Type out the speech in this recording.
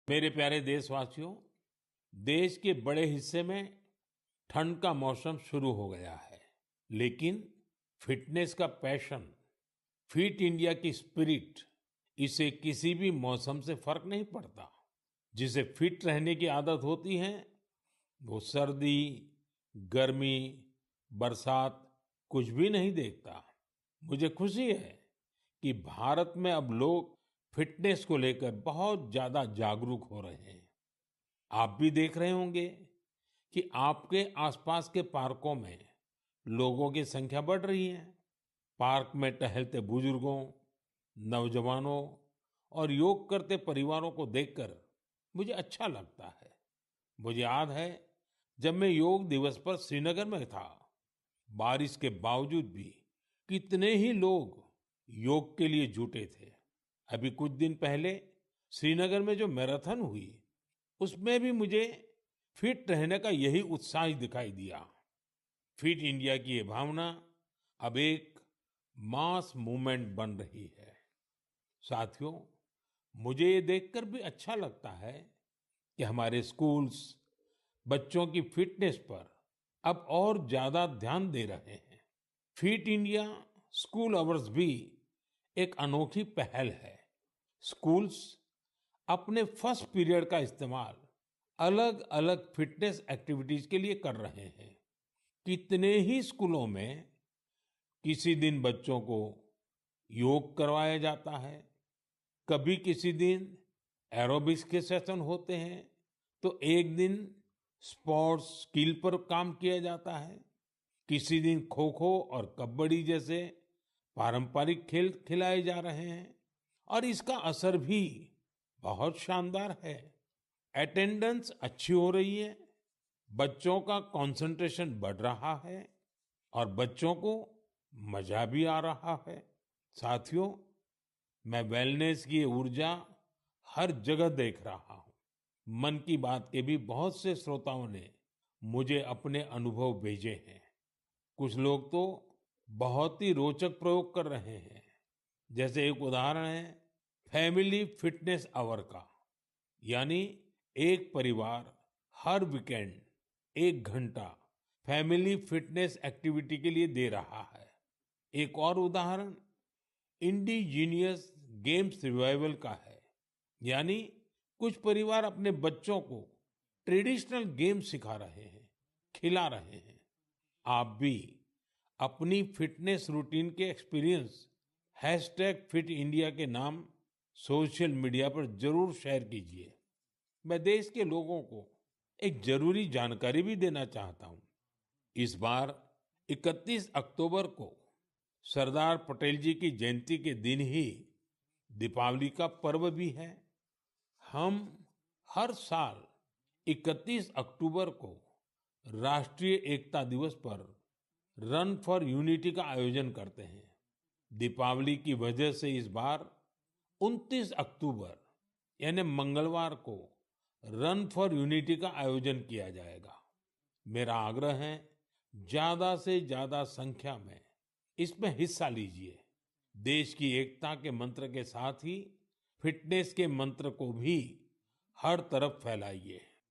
मेरे प्यारे देशवासियों, देश के बड़े हिस्से में ठंड का मौसम शुरू हो गया है, लेकिन फिटनेस का पैशन, फिट इंडिया की स्पिरिट, इसे किसी भी मौसम से फर्क नहीं पड़ता। जिसे फिट रहने की आदत होती है, वो सर्दी, गर्मी, बरसात कुछ भी नहीं देखता। मुझे खुशी है कि भारत में अब लोग फिटनेस को लेकर बहुत ज्यादा जागरूक हो रहे हैं। आप भी देख रहे होंगे कि आपके आसपास के पार्कों में लोगों की संख्या बढ़ रही है। पार्क में टहलते बुजुर्गों, नौजवानों और योग करते परिवारों को देखकर मुझे अच्छा लगता है। मुझे याद है, जब मैं योग दिवस पर श्रीनगर में था, बारिश के बावजूद भी कितने ही लोग योग के लिए जुटे थे। अभी कुछ दिन पहले श्रीनगर में जो मैराथन हुई, उसमें भी मुझे फिट रहने का यही उत्साह ही दिखाई दिया। फिट इंडिया की ये भावना अब एक मास मूवमेंट बन रही है। साथियों, मुझे ये देखकर भी अच्छा लगता है कि हमारे स्कूल्स बच्चों की फिटनेस पर अब और ज्यादा ध्यान दे रहे हैं। फिट इंडिया स्कूल अवर्स भी एक अनोखी पहल है। स्कूल्स अपने फर्स्ट पीरियड का इस्तेमाल अलग अलग फिटनेस एक्टिविटीज के लिए कर रहे हैं। कितने ही स्कूलों में किसी दिन बच्चों को योग करवाया जाता है, कभी किसी दिन एरोबिक्स के सेशन होते हैं, तो एक दिन स्पोर्ट्स स्किल पर काम किया जाता है। किसी दिन खो खो और कबड्डी जैसे पारंपरिक खेल खिलाए जा रहे हैं, और इसका असर भी बहुत शानदार है। अटेंडेंस अच्छी हो रही है, बच्चों का कंसंट्रेशन बढ़ रहा है और बच्चों को मजा भी आ रहा है। साथियों, मैं वेलनेस की ये ऊर्जा हर जगह देख रहा हूँ। मन की बात के भी बहुत से श्रोताओं ने मुझे अपने अनुभव भेजे हैं। कुछ लोग तो बहुत ही रोचक प्रयोग कर रहे हैं। जैसे एक उदाहरण है फैमिली फिटनेस आवर का, यानी एक परिवार हर वीकेंड 1 घंटा फैमिली फिटनेस एक्टिविटी के लिए दे रहा है। एक और उदाहरण इंडिजीनियस गेम्स रिवाइवल का है, यानी कुछ परिवार अपने बच्चों को ट्रेडिशनल गेम्स सिखा रहे हैं, खिला रहे हैं। आप भी अपनी फिटनेस रूटीन के एक्सपीरियंस फिट इंडिया के नाम सोशल मीडिया पर जरूर शेयर कीजिए। मैं देश के लोगों को एक जरूरी जानकारी भी देना चाहता हूँ। इस बार 31 अक्टूबर को सरदार पटेल जी की जयंती के दिन ही दीपावली का पर्व भी है। हम हर साल 31 अक्टूबर को राष्ट्रीय एकता दिवस पर रन फॉर यूनिटी का आयोजन करते हैं। दीपावली की वजह से इस बार 29 अक्टूबर यानी मंगलवार को रन फॉर यूनिटी का आयोजन किया जाएगा। मेरा आग्रह है, ज्यादा से ज्यादा संख्या में इसमें हिस्सा लीजिए। देश की एकता के मंत्र के साथ ही फिटनेस के मंत्र को भी हर तरफ फैलाइए।